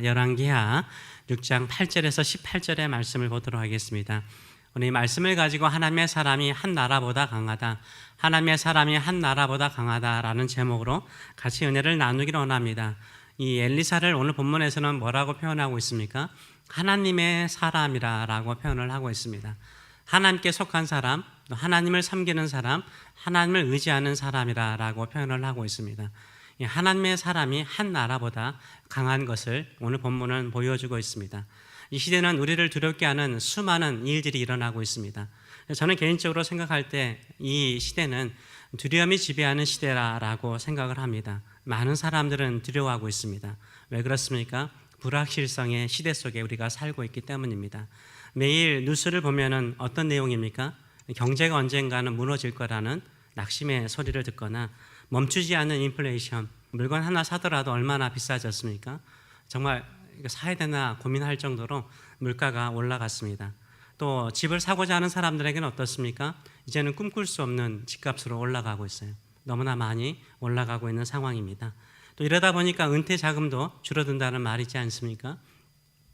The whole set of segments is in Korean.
열왕기하 6장 8절에서 18절의 말씀을 보도록 하겠습니다. 오늘 이 말씀을 가지고 하나님의 사람이 한 나라보다 강하다, 하나님의 사람이 한 나라보다 강하다라는 제목으로 같이 은혜를 나누기를 원합니다. 이 엘리사를 오늘 본문에서는 뭐라고 표현하고 있습니까? 하나님의 사람이라고 표현을 하고 있습니다. 하나님께 속한 사람, 또 하나님을 섬기는 사람, 하나님을 의지하는 사람이라고 표현을 하고 있습니다. 하나님의 사람이 한 나라보다 강한 것을 오늘 본문은 보여주고 있습니다. 이 시대는 우리를 두렵게 하는 수많은 일들이 일어나고 있습니다. 저는 개인적으로 생각할 때 이 시대는 두려움이 지배하는 시대라고 생각을 합니다. 많은 사람들은 두려워하고 있습니다. 왜 그렇습니까? 불확실성의 시대 속에 우리가 살고 있기 때문입니다. 매일 뉴스를 보면은 어떤 내용입니까? 경제가 언젠가는 무너질 거라는 낙심의 소리를 듣거나 멈추지 않는 인플레이션, 물건 하나 사더라도 얼마나 비싸졌습니까? 정말 사야 되나 고민할 정도로 물가가 올라갔습니다. 또 집을 사고자 하는 사람들에게는 어떻습니까? 이제는 꿈꿀 수 없는 집값으로 올라가고 있어요. 너무나 많이 올라가고 있는 상황입니다. 또 이러다 보니까 은퇴 자금도 줄어든다는 말이지 않습니까?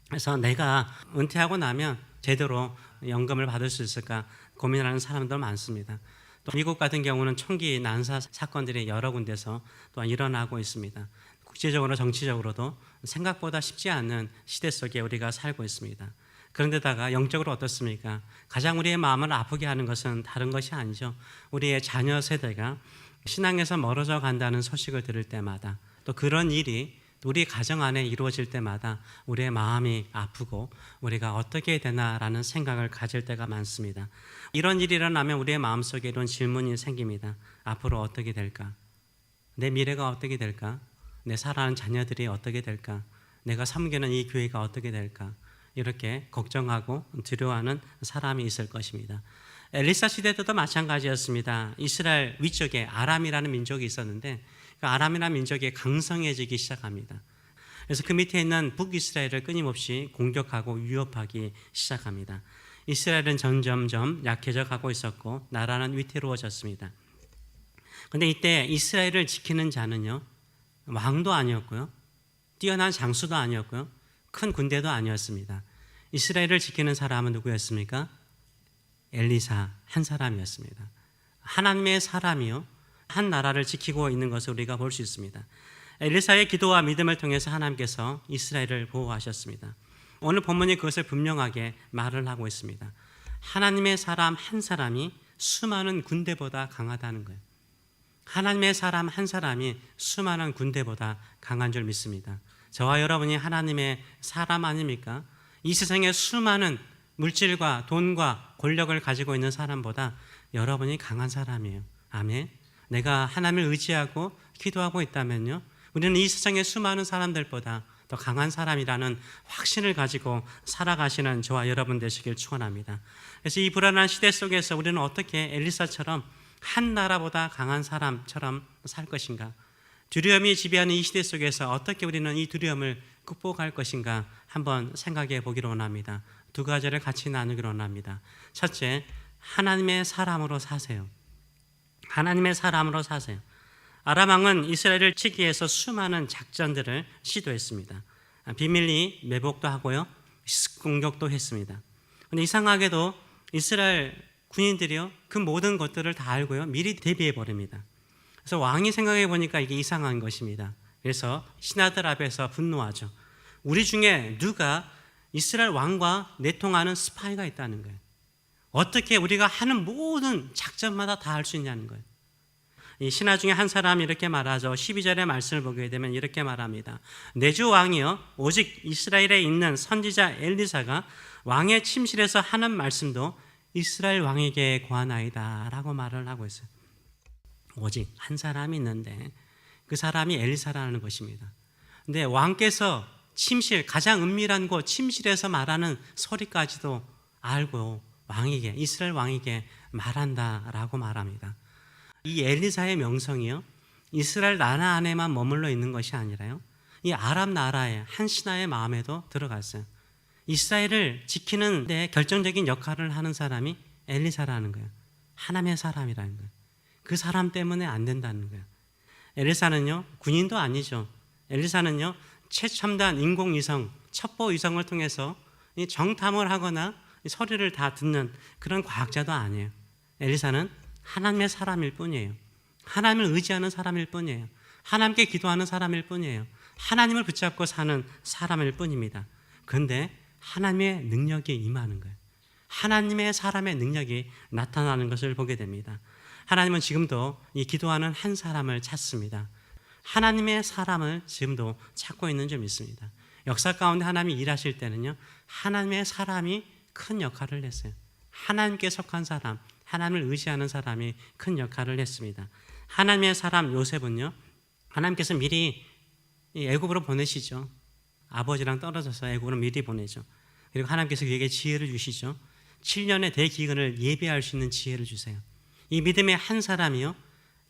그래서 내가 은퇴하고 나면 제대로 연금을 받을 수 있을까 고민하는 사람들 많습니다. 또 미국 같은 경우는 총기 난사 사건들이 여러 군데서 또한 일어나고 있습니다. 국제적으로 정치적으로도 생각보다 쉽지 않은 시대 속에 우리가 살고 있습니다. 그런데다가 영적으로 어떻습니까? 가장 우리의 마음을 아프게 하는 것은 다른 것이 아니죠. 우리의 자녀 세대가 신앙에서 멀어져 간다는 소식을 들을 때마다, 또 그런 일이 우리 가정 안에 이루어질 때마다 우리의 마음이 아프고 우리가 어떻게 되나라는 생각을 가질 때가 많습니다. 이런 일이 일어나면 우리의 마음속에 이런 질문이 생깁니다. 앞으로 어떻게 될까? 내 미래가 어떻게 될까? 내 사랑하는 자녀들이 어떻게 될까? 내가 섬기는 이 교회가 어떻게 될까? 이렇게 걱정하고 두려워하는 사람이 있을 것입니다. 엘리사 시대 때도 마찬가지였습니다. 이스라엘 위쪽에 아람이라는 민족이 있었는데 그 아람이라는 민족이 강성해지기 시작합니다. 그래서 그 밑에 있는 북이스라엘을 끊임없이 공격하고 위협하기 시작합니다. 이스라엘은 점점점 약해져 가고 있었고 나라는 위태로워졌습니다. 그런데 이때 이스라엘을 지키는 자는요, 왕도 아니었고요, 뛰어난 장수도 아니었고요, 큰 군대도 아니었습니다. 이스라엘을 지키는 사람은 누구였습니까? 엘리사 한 사람이었습니다. 하나님의 사람이요, 한 나라를 지키고 있는 것을 우리가 볼 수 있습니다. 엘리사의 기도와 믿음을 통해서 하나님께서 이스라엘을 보호하셨습니다. 오늘 본문이 그것을 분명하게 말을 하고 있습니다. 하나님의 사람 한 사람이 수많은 군대보다 강하다는 거예요. 하나님의 사람 한 사람이 수많은 군대보다 강한 줄 믿습니다. 저와 여러분이 하나님의 사람 아닙니까? 이 세상에 수많은 물질과 돈과 권력을 가지고 있는 사람보다 여러분이 강한 사람이에요. 아멘. 내가 하나님을 의지하고 기도하고 있다면요, 우리는 이 세상의 수많은 사람들보다 더 강한 사람이라는 확신을 가지고 살아가시는 저와 여러분 되시길 축원합니다. 그래서 이 불안한 시대 속에서 우리는 어떻게 엘리사처럼 한 나라보다 강한 사람처럼 살 것인가? 두려움이 지배하는 이 시대 속에서 어떻게 우리는 이 두려움을 극복할 것인가 한번 생각해 보기를 원합니다. 두 가지를 같이 나누기를 원합니다. 첫째, 하나님의 사람으로 사세요. 하나님의 사람으로 사세요. 아람 왕은 이스라엘을 치기 위해서 수많은 작전들을 시도했습니다. 비밀리 매복도 하고요, 공격도 했습니다. 그런데 이상하게도 이스라엘 군인들이요, 그 모든 것들을 다 알고요, 미리 대비해 버립니다. 그래서 왕이 생각해 보니까 이게 이상한 것입니다. 그래서 신하들 앞에서 분노하죠. 우리 중에 누가 이스라엘 왕과 내통하는 스파이가 있다는 거예요. 어떻게 우리가 하는 모든 작전마다 다 할 수 있냐는 거예요. 이 신하 중에 한 사람이 이렇게 말하죠. 12절의 말씀을 보게 되면 이렇게 말합니다. 내 주 왕이여, 오직 이스라엘에 있는 선지자 엘리사가 왕의 침실에서 하는 말씀도 이스라엘 왕에게 고하나이다 라고 말을 하고 있어요. 오직 한 사람이 있는데 그 사람이 엘리사라는 것입니다. 근데 왕께서 침실, 가장 은밀한 곳 침실에서 말하는 소리까지도 알고 왕에게, 이스라엘 왕에게 말한다라고 말합니다. 이 엘리사의 명성이요, 이스라엘 나라 안에만 머물러 있는 것이 아니라요, 이 아람 나라의 한 신하의 마음에도 들어갔어요. 이스라엘을 지키는 데 결정적인 역할을 하는 사람이 엘리사라는 거예요. 하나님의 사람이라는 거예요. 그 사람 때문에 안 된다는 거예요. 엘리사는요, 군인도 아니죠. 엘리사는요, 최첨단 인공위성, 첩보위성을 통해서 이 정탐을 하거나 소리를 다 듣는 그런 과학자도 아니에요. 엘리사는 하나님의 사람일 뿐이에요. 하나님을 의지하는 사람일 뿐이에요. 하나님께 기도하는 사람일 뿐이에요. 하나님을 붙잡고 사는 사람일 뿐입니다. 그런데 하나님의 능력이 임하는 거예요. 하나님의 사람의 능력이 나타나는 것을 보게 됩니다. 하나님은 지금도 이 기도하는 한 사람을 찾습니다. 하나님의 사람을 지금도 찾고 있는 줄 믿습니다. 역사 가운데 하나님이 일하실 때는요, 하나님의 사람이 큰 역할을 했어요. 하나님께 속한 사람, 하나님을 의지하는 사람이 큰 역할을 했습니다. 하나님의 사람 요셉은요, 하나님께서 미리 애굽으로 보내시죠. 아버지랑 떨어져서 애굽으로 미리 보내죠. 그리고 하나님께서 그에게 지혜를 주시죠. 7년의 대기근을 예비할 수 있는 지혜를 주세요. 이 믿음의 한 사람이요,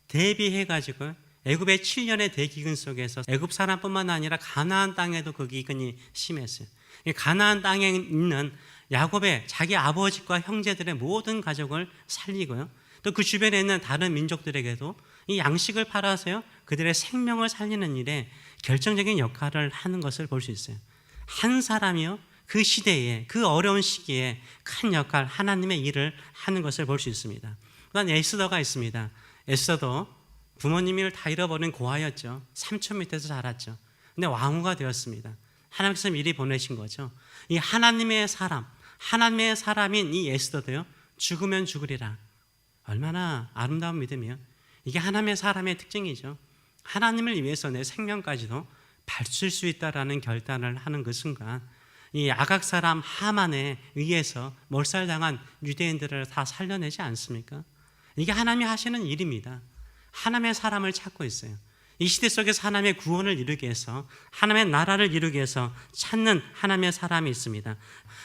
대비해가지고 애굽의 7년의 대기근 속에서 애굽 사람뿐만 아니라 가나안 땅에도 그 기근이 심했어요. 가나안 땅에 있는 야곱의 자기 아버지과 형제들의 모든 가족을 살리고요, 또 그 주변에 있는 다른 민족들에게도 이 양식을 팔아서요, 그들의 생명을 살리는 일에 결정적인 역할을 하는 것을 볼 수 있어요. 한 사람이요, 그 시대에, 그 어려운 시기에 큰 역할, 하나님의 일을 하는 것을 볼 수 있습니다. 그다음 에스더가 있습니다. 에스더도 부모님을 다 잃어버린 고아였죠. 삼촌 밑에서 자랐죠. 근데 왕후가 되었습니다. 하나님께서 미리 보내신 거죠. 이 하나님의 사람, 하나님의 사람인 이 에스더도요, 죽으면 죽으리라. 얼마나 아름다운 믿음이요. 이게 하나님의 사람의 특징이죠. 하나님을 위해서 내 생명까지도 바칠 수 있다라는 결단을 하는 그 순간, 이 아각 사람 하만에 의해서 몰살당한 유대인들을 다 살려내지 않습니까? 이게 하나님이 하시는 일입니다. 하나님의 사람을 찾고 있어요. 이 시대 속에서 하나님의 구원을 이루기 위해서, 하나님의 나라를 이루기 위해서 찾는 하나님의 사람이 있습니다.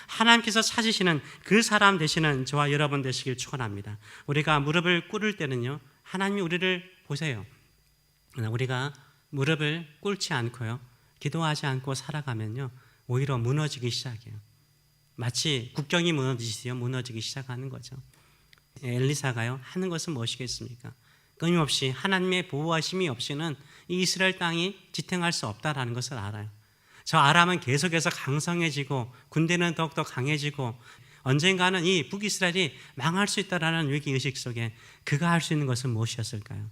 하나님께서 찾으시는 그 사람 되시는 저와 여러분 되시길 축원합니다. 우리가 무릎을 꿇을 때는요, 하나님이 우리를 보세요. 우리가 무릎을 꿇지 않고요, 기도하지 않고 살아가면요, 오히려 무너지기 시작해요. 마치 국경이 무너지듯이요, 무너지기 시작하는 거죠. 엘리사가요, 하는 것은 무엇이겠습니까? 끊임없이 하나님의 보호하심이 없이는 이 이스라엘 땅이 지탱할 수 없다라는 것을 알아요. 저 아람은 계속해서 강성해지고 군대는 더욱더 강해지고 언젠가는 이 북이스라엘이 망할 수 있다라는 위기의식 속에 그가 할 수 있는 것은 무엇이었을까요?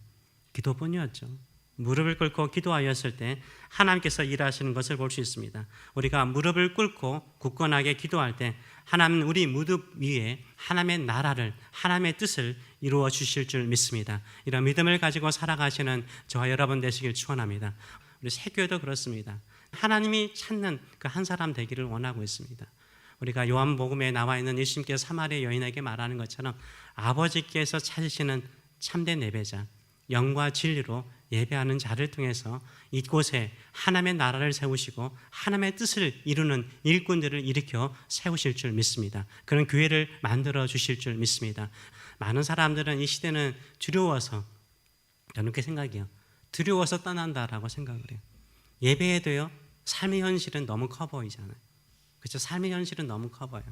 기도뿐이었죠. 무릎을 꿇고 기도하였을 때 하나님께서 일하시는 것을 볼 수 있습니다. 우리가 무릎을 꿇고 굳건하게 기도할 때 하나님은 우리 무릎 위에 하나님의 나라를, 하나님의 뜻을 이루어 주실 줄 믿습니다. 이런 믿음을 가지고 살아가시는 저와 여러분 되시길 축원합니다. 우리 새교회도 그렇습니다. 하나님이 찾는 그 한 사람 되기를 원하고 있습니다. 우리가 요한복음에 나와 있는 예수님께서 사마리아 여인에게 말하는 것처럼 아버지께서 찾으시는 참된 예배자, 영과 진리로 예배하는 자를 통해서 이곳에 하나님의 나라를 세우시고 하나님의 뜻을 이루는 일꾼들을 일으켜 세우실 줄 믿습니다. 그런 교회를 만들어 주실 줄 믿습니다. 많은 사람들은 이 시대는 두려워서, 저는 그렇게 생각해요. 두려워서 떠난다라고 생각을 해요. 예배에도요, 삶의 현실은 너무 커 보이잖아요. 그렇죠? 삶의 현실은 너무 커 보여요.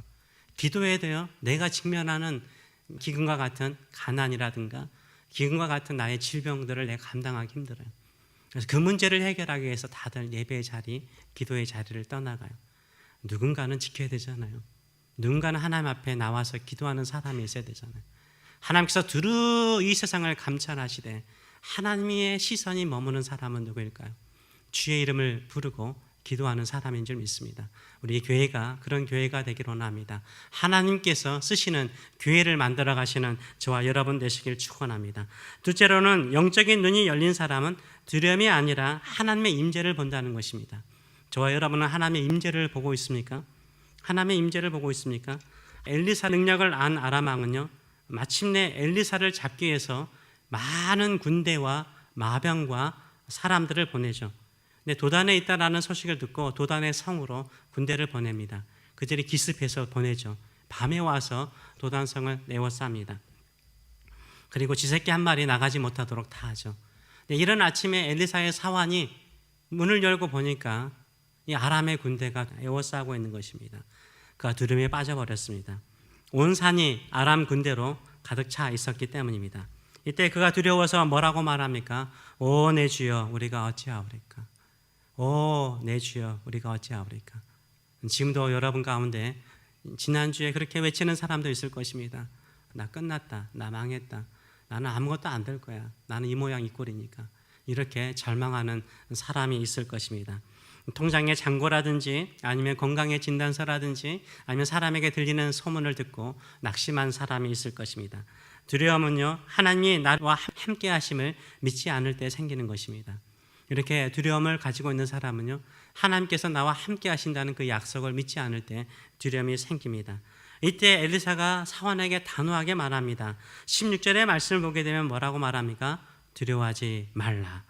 기도에도요, 내가 직면하는 기근과 같은 가난이라든가 기근과 같은 나의 질병들을 내가 감당하기 힘들어요. 그래서 그 문제를 해결하기 위해서 다들 예배의 자리, 기도의 자리를 떠나가요. 누군가는 지켜야 되잖아요. 누군가는 하나님 앞에 나와서 기도하는 사람이 있어야 되잖아요. 하나님께서 두루 이 세상을 감찰하시되 하나님의 시선이 머무는 사람은 누구일까요? 주의 이름을 부르고 기도하는 사람인 줄 믿습니다. 우리 교회가 그런 교회가 되기를 원합니다. 하나님께서 쓰시는 교회를 만들어 가시는 저와 여러분 되시길 축원합니다. 둘째로는 영적인 눈이 열린 사람은 두려움이 아니라 하나님의 임재를 본다는 것입니다. 저와 여러분은 하나님의 임재를 보고 있습니까? 하나님의 임재를 보고 있습니까? 엘리사 능력을 안 아람 왕은요, 마침내 엘리사를 잡기 위해서 많은 군대와 마병과 사람들을 보내죠. 근데 도단에 있다라는 소식을 듣고 도단의 성으로 군대를 보냅니다. 그들이 기습해서 보내죠. 밤에 와서 도단성을 내워쌉니다. 그리고 쥐새끼 한 마리 나가지 못하도록 다 하죠. 근데 이른 아침에 엘리사의 사환이 문을 열고 보니까 이 아람의 군대가 에워싸고 있는 것입니다. 그가 두려움에 빠져버렸습니다. 온 산이 아람 군대로 가득 차 있었기 때문입니다. 이때 그가 두려워서 뭐라고 말합니까? 오 내 주여, 우리가 어찌하오리까? 오 내 주여 우리가 어찌하오리까. 지금도 여러분 가운데 지난주에 그렇게 외치는 사람도 있을 것입니다. 나 끝났다. 나 망했다. 나는 아무것도 안 될 거야. 나는 이 모양 이 꼴이니까. 이렇게 절망하는 사람이 있을 것입니다. 통장의 잔고라든지 아니면 건강의 진단서라든지 아니면 사람에게 들리는 소문을 듣고 낙심한 사람이 있을 것입니다. 두려움은요, 하나님이 나와 함께 하심을 믿지 않을 때 생기는 것입니다. 이렇게 두려움을 가지고 있는 사람은요, 하나님께서 나와 함께 하신다는 그 약속을 믿지 않을 때 두려움이 생깁니다. 이때 엘리사가 사원에게 단호하게 말합니다. 16절의 말씀을 보게 되면 뭐라고 말합니까? 두려워하지 말라.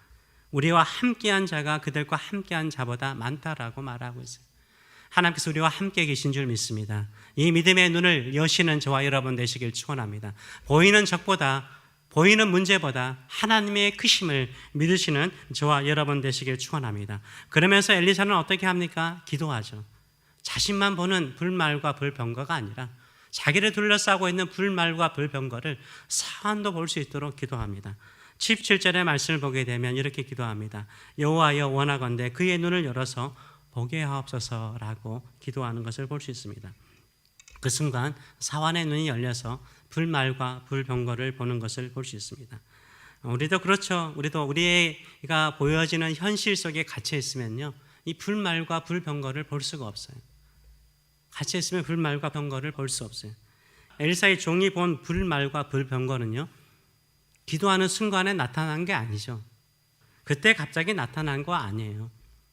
우리와 함께한 자가 그들과 함께한 자보다 많다라고 말하고 있어요. 하나님께서 우리와 함께 계신 줄 믿습니다. 이 믿음의 눈을 여시는 저와 여러분 되시길 축원합니다. 보이는 적보다, 보이는 문제보다 하나님의 크심을 믿으시는 저와 여러분 되시길 축원합니다. 그러면서 엘리사는 어떻게 합니까? 기도하죠. 자신만 보는 불말과 불병거가 아니라 자기를 둘러싸고 있는 불말과 불병거를 사안도 볼 수 있도록 기도합니다. 17절의 말씀을 보게 되면 이렇게 기도합니다. 여호와여 원하건대 그의 눈을 열어서 보게 하옵소서라고 기도하는 것을 볼 수 있습니다. 그 순간 사환의 눈이 열려서 불말과 불병거를 보는 것을 볼 수 있습니다. 우리도 그렇죠. 우리도 우리가 보여지는 현실 속에 갇혀 있으면요, 이 불말과 불병거를 볼 수가 없어요. 갇혀 있으면 불말과 병거를 볼 수 없어요. 엘리사의 종이 본 불말과 불병거는요, 기도하는 순간에 나타난 게 아니죠. 그때 갑자기 나타난 거 아니에요.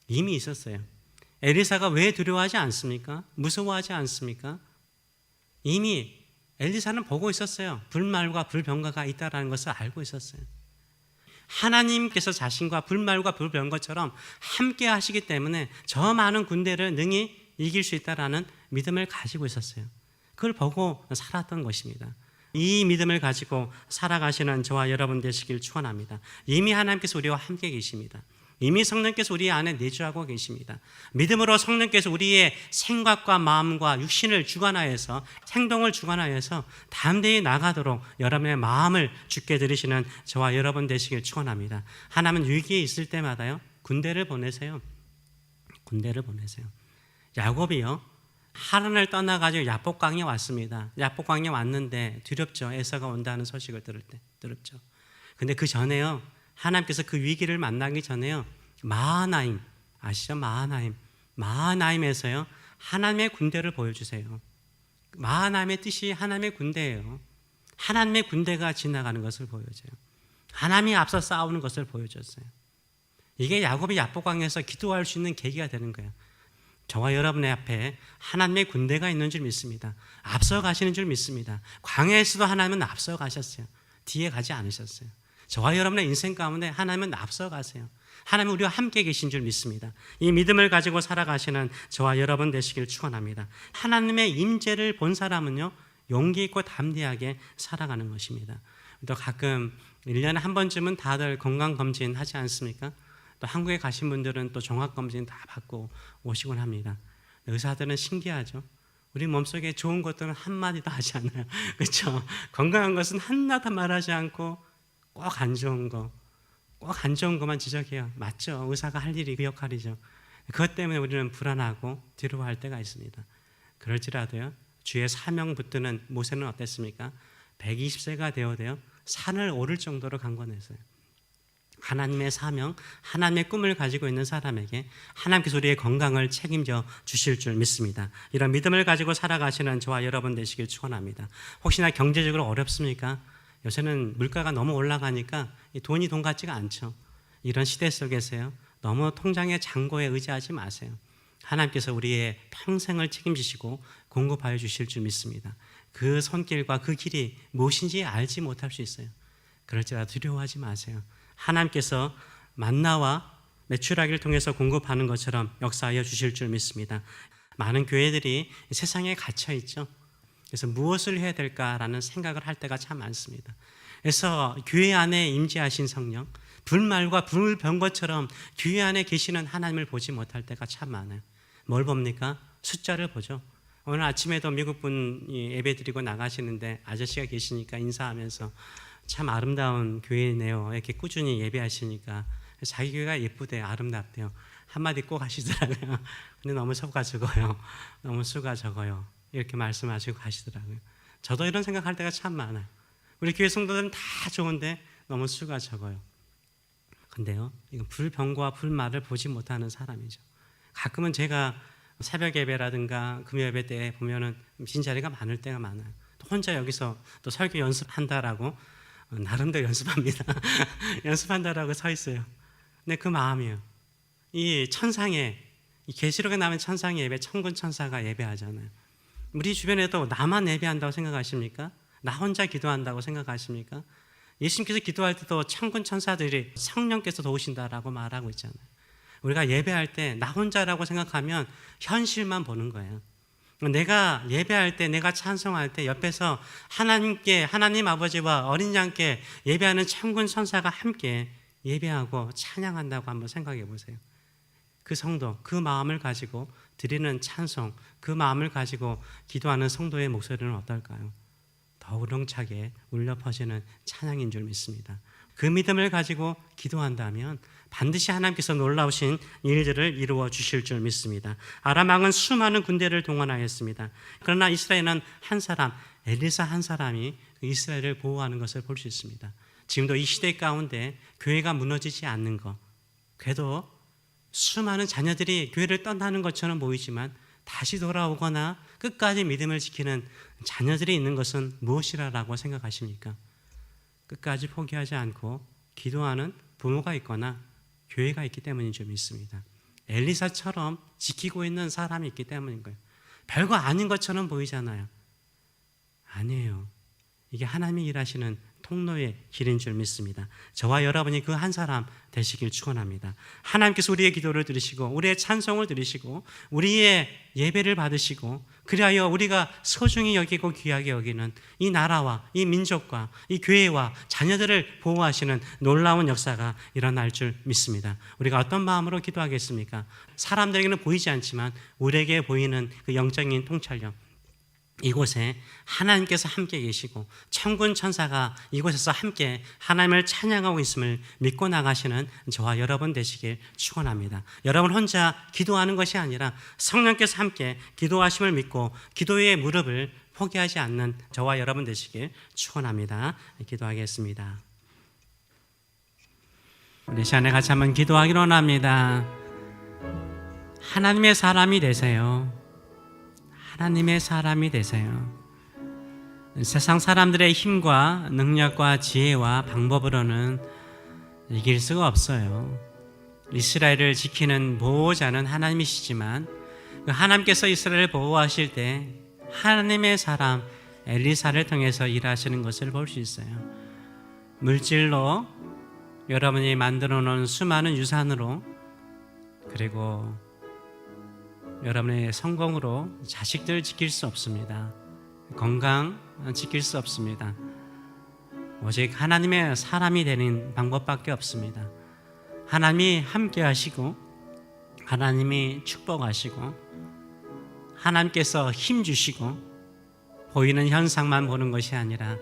이미 있었어요. 엘리사가 왜 두려워하지 않습니까? 무서워하지 않습니까? 이미 엘리사는 보고 있었어요. 불말과 불병거가 있다는 것을 알고 있었어요. 하나님께서 자신과 불말과 불병거처럼 함께 하시기 때문에 저 많은 군대를 능히 이길 수 있다는 믿음을 가지고 있었어요. 그걸 보고 살았던 것입니다. 이 믿음을 가지고 살아가시는 저와 여러분 되시길 축원합니다. 이미 하나님께서 우리와 함께 계십니다. 이미 성령께서 우리 안에 내주하고 계십니다. 믿음으로 성령께서 우리의 생각과 마음과 육신을 주관하여서 행동을 주관하여서 담대히 나가도록 여러분의 마음을 주께 드리시는 저와 여러분 되시길 축원합니다. 하나님은 위기에 있을 때마다요, 군대를 보내세요. 군대를 보내세요. 야곱이요, 하란을 떠나가지고 야복강에 왔습니다. 야복강에 왔는데 두렵죠. 에서가 온다는 소식을 들을 때 두렵죠. 근데 그 전에요, 하나님께서 그 위기를 만나기 전에요, 마하나임 아시죠? 마하나임에서요 하나님의 군대를 보여주세요. 마하나임의 뜻이 하나님의 군대예요. 하나님의 군대가 지나가는 것을 보여줘요. 하나님이 앞서 싸우는 것을 보여줬어요. 이게 야곱이 야복강에서 기도할 수 있는 계기가 되는 거예요. 저와 여러분의 앞에 하나님의 군대가 있는 줄 믿습니다. 앞서 가시는 줄 믿습니다. 광야에서도 하나님은 앞서 가셨어요. 뒤에 가지 않으셨어요. 저와 여러분의 인생 가운데 하나님은 앞서 가세요. 하나님은 우리와 함께 계신 줄 믿습니다. 이 믿음을 가지고 살아가시는 저와 여러분 되시길 축원합니다. 하나님의 임재를 본 사람은요, 용기 있고 담대하게 살아가는 것입니다. 또 가끔 1년에 한 번쯤은 다들 건강검진 하지 않습니까? 또 한국에 가신 분들은 또 종합검진 다 받고 오시곤 합니다. 의사들은 신기하죠. 우리 몸속에 좋은 것들은 한마디도 하지 않아요. 그렇죠? 건강한 것은 하나도 말하지 않고 꼭 안 좋은 거, 꼭 안 좋은 것만 지적해요. 맞죠? 의사가 할 일이 그 역할이죠. 그것 때문에 우리는 불안하고 두려워할 때가 있습니다. 그럴지라도요, 주의 사명 붙드는 모세는 어땠습니까? 120세가 되어도요, 산을 오를 정도로 강건했어요. 하나님의 사명, 하나님의 꿈을 가지고 있는 사람에게 하나님께서 우리의 건강을 책임져 주실 줄 믿습니다. 이런 믿음을 가지고 살아가시는 저와 여러분 되시길 축원합니다. 혹시나 경제적으로 어렵습니까? 요새는 물가가 너무 올라가니까 돈이 돈 같지가 않죠. 이런 시대 속에서요, 너무 통장의 잔고에 의지하지 마세요. 하나님께서 우리의 평생을 책임지시고 공급하여 주실 줄 믿습니다. 그 손길과 그 길이 무엇인지 알지 못할 수 있어요. 그럴지라도 두려워하지 마세요. 하나님께서 만나와 메추라기를 통해서 공급하는 것처럼 역사하여 주실 줄 믿습니다. 많은 교회들이 세상에 갇혀 있죠. 그래서 무엇을 해야 될까라는 생각을 할 때가 참 많습니다. 그래서 교회 안에 임재하신 성령, 불말과 불병거처럼 교회 안에 계시는 하나님을 보지 못할 때가 참 많아요. 뭘 봅니까? 숫자를 보죠. 오늘 아침에도 미국 분이 예배 드리고 나가시는데 아저씨가 계시니까 인사하면서 참 아름다운 교회네요. 이렇게 꾸준히 예배하시니까 자기 교회가 예쁘대요. 아름답대요. 한마디 꼭 하시더라고요. 근데 너무 수가 적어요. 너무 수가 적어요. 이렇게 말씀하시고 가시더라고요. 저도 이런 생각할 때가 참 많아요. 우리 교회 성도들은 다 좋은데 너무 수가 적어요. 근데요, 이건 불병과 불말을 보지 못하는 사람이죠. 가끔은 제가 새벽 예배라든가 금요 예배 때 보면은 빈자리가 많을 때가 많아요. 또 혼자 여기서 또 설교 연습한다라고 나름대로 연습합니다. 연습한다라고 서 있어요. 근데 그 마음이에요. 이 천상에, 이 계시록에 나오는 천상의 예배, 천군 천사가 예배하잖아요. 우리 주변에도 나만 예배한다고 생각하십니까? 나 혼자 기도한다고 생각하십니까? 예수님께서 기도할 때도 천군 천사들이 성령께서 도우신다라고 말하고 있잖아요. 우리가 예배할 때 나 혼자라고 생각하면 현실만 보는 거예요. 내가 예배할 때, 내가 찬송할 때 옆에서 하나님께, 하나님 아버지와 어린 양께 예배하는 천군 천사가 함께 예배하고 찬양한다고 한번 생각해 보세요. 그 성도, 그 마음을 가지고 드리는 찬송, 그 마음을 가지고 기도하는 성도의 목소리는 어떨까요? 더 우렁차게 울려 퍼지는 찬양인 줄 믿습니다. 그 믿음을 가지고 기도한다면 반드시 하나님께서 놀라우신 일들을 이루어 주실 줄 믿습니다. 아람 왕은 수많은 군대를 동원하였습니다. 그러나 이스라엘은 한 사람, 엘리사 한 사람이 이스라엘을 보호하는 것을 볼 수 있습니다. 지금도 이 시대 가운데 교회가 무너지지 않는 것, 그래도 수많은 자녀들이 교회를 떠나는 것처럼 보이지만 다시 돌아오거나 끝까지 믿음을 지키는 자녀들이 있는 것은 무엇이라고 생각하십니까? 끝까지 포기하지 않고 기도하는 부모가 있거나 교회가 있기 때문인 줄 믿습니다. 엘리사처럼 지키고 있는 사람이 있기 때문인 거예요. 별거 아닌 것처럼 보이잖아요. 아니에요. 이게 하나님이 일하시는 통로의 길인 줄 믿습니다. 저와 여러분이 그 한 사람 되시길 축원합니다. 하나님께서 우리의 기도를 들으시고 우리의 찬송을 들으시고 우리의 예배를 받으시고 그리하여 우리가 소중히 여기고 귀하게 여기는 이 나라와 이 민족과 이 교회와 자녀들을 보호하시는 놀라운 역사가 일어날 줄 믿습니다. 우리가 어떤 마음으로 기도하겠습니까? 사람들에게는 보이지 않지만 우리에게 보이는 그 영적인 통찰력, 이곳에 하나님께서 함께 계시고 천군 천사가 이곳에서 함께 하나님을 찬양하고 있음을 믿고 나가시는 저와 여러분 되시길 축원합니다. 여러분 혼자 기도하는 것이 아니라 성령께서 함께 기도하심을 믿고 기도의 무릎을 포기하지 않는 저와 여러분 되시길 축원합니다. 기도하겠습니다. 우리 시간에 같이 한번 기도하기로 합니다. 하나님의 사람이 되세요. 하나님의 사람이 되세요. 세상 사람들의 힘과 능력과 지혜와 방법으로는 이길 수가 없어요. 이스라엘을 지키는 보호자는 하나님이시지만 그 하나님께서 이스라엘을 보호하실 때 하나님의 사람 엘리사를 통해서 일하시는 것을 볼 수 있어요. 물질로 여러분이 만들어 놓은 수많은 유산으로 그리고 여러분의 성공으로 자식들 지킬 수 없습니다. 건강 지킬 수 없습니다. 오직 하나님의 사람이 되는 방법밖에 없습니다. 하나님이 함께 하시고 하나님이 축복하시고 하나님께서 힘 주시고 보이는 현상만 보는 것이 아니라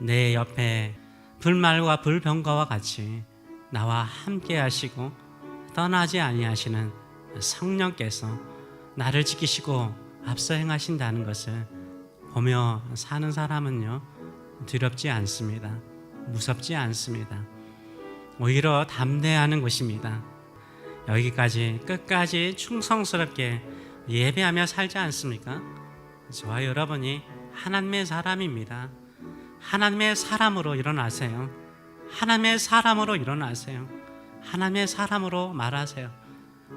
내 옆에 불말과 불병거와 같이 나와 함께 하시고 떠나지 아니하시는 성령께서 나를 지키시고 앞서 행하신다는 것을 보며 사는 사람은요 두렵지 않습니다. 무섭지 않습니다. 오히려 담대하는 것입니다. 여기까지 끝까지 충성스럽게 예배하며 살지 않습니까? 저와 여러분이 하나님의 사람입니다. 하나님의 사람으로 일어나세요. 하나님의 사람으로 일어나세요. 하나님의 사람으로 말하세요.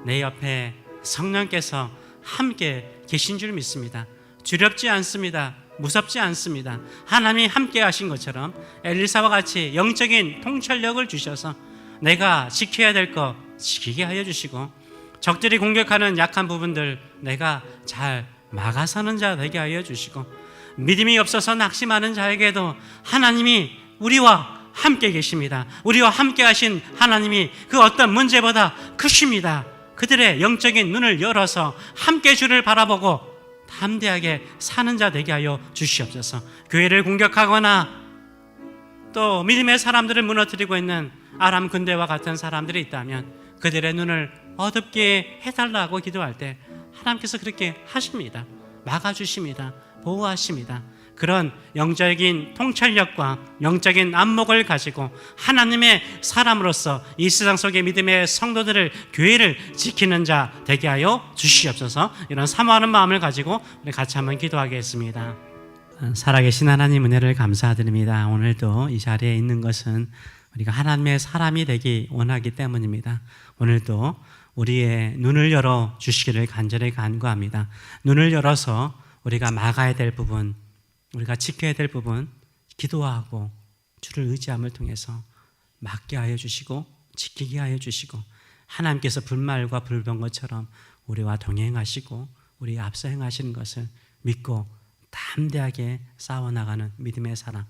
내 옆에 성령께서 함께 계신 줄 믿습니다. 두렵지 않습니다. 무섭지 않습니다. 하나님이 함께 하신 것처럼 엘리사와 같이 영적인 통찰력을 주셔서 내가 지켜야 될 거 지키게 하여 주시고 적들이 공격하는 약한 부분들 내가 잘 막아서는 자 되게 하여 주시고 믿음이 없어서 낙심하는 자에게도 하나님이 우리와 함께 계십니다. 우리와 함께 하신 하나님이 그 어떤 문제보다 크십니다. 그들의 영적인 눈을 열어서 함께 주를 바라보고 담대하게 사는 자 되게 하여 주시옵소서. 교회를 공격하거나 또 믿음의 사람들을 무너뜨리고 있는 아람 군대와 같은 사람들이 있다면 그들의 눈을 어둡게 해달라고 기도할 때 하나님께서 그렇게 하십니다. 막아주십니다. 보호하십니다. 그런 영적인 통찰력과 영적인 안목을 가지고 하나님의 사람으로서 이 세상 속의 믿음의 성도들을, 교회를 지키는 자 되게 하여 주시옵소서. 이런 사모하는 마음을 가지고 우리 같이 한번 기도하겠습니다. 살아계신 하나님 은혜를 감사드립니다. 오늘도 이 자리에 있는 것은 우리가 하나님의 사람이 되기 원하기 때문입니다. 오늘도 우리의 눈을 열어 주시기를 간절히 간구합니다. 눈을 열어서 우리가 막아야 될 부분, 우리가 지켜야 될 부분, 기도하고 주를 의지함을 통해서 막게 하여 주시고 지키게 하여 주시고, 하나님께서 불말과 불병거처럼 우리와 동행하시고 우리 앞서 행하시는 것을 믿고 담대하게 싸워나가는 믿음의 사람,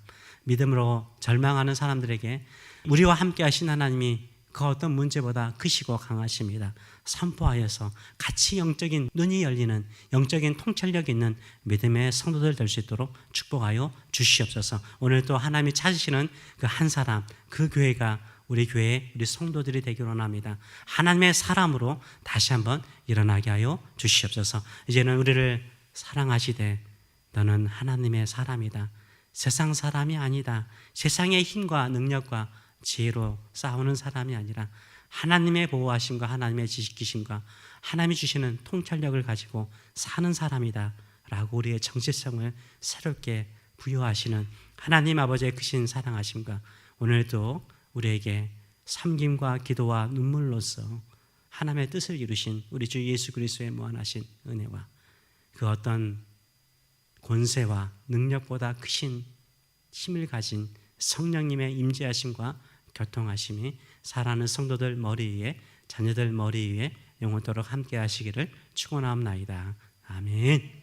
믿음으로 절망하는 사람들에게 우리와 함께 하신 하나님이 그 어떤 문제보다 크시고 강하십니다. 선포하여서 같이 영적인 눈이 열리는, 영적인 통찰력 있는 믿음의 성도들 될 수 있도록 축복하여 주시옵소서. 오늘도 하나님이 찾으시는 그 한 사람, 그 교회가 우리 교회, 우리 성도들이 되기를 원합니다. 하나님의 사람으로 다시 한번 일어나게 하여 주시옵소서. 이제는 우리를 사랑하시되 너는 하나님의 사람이다, 세상 사람이 아니다, 세상의 힘과 능력과 지혜로 싸우는 사람이 아니라 하나님의 보호하심과 하나님의 지키심과 하나님이 주시는 통찰력을 가지고 사는 사람이다 라고 우리의 정체성을 새롭게 부여하시는 하나님 아버지의 크신 사랑하심과 오늘도 우리에게 섬김과 기도와 눈물로써 하나님의 뜻을 이루신 우리 주 예수 그리스도의 무한하신 은혜와 그 어떤 권세와 능력보다 크신 힘을 가진 성령님의 임재하심과 교통하심이 살아가는 성도들 머리 위에, 자녀들 머리 위에 영원토록 함께 하시기를 축원하옵나이다. 아멘.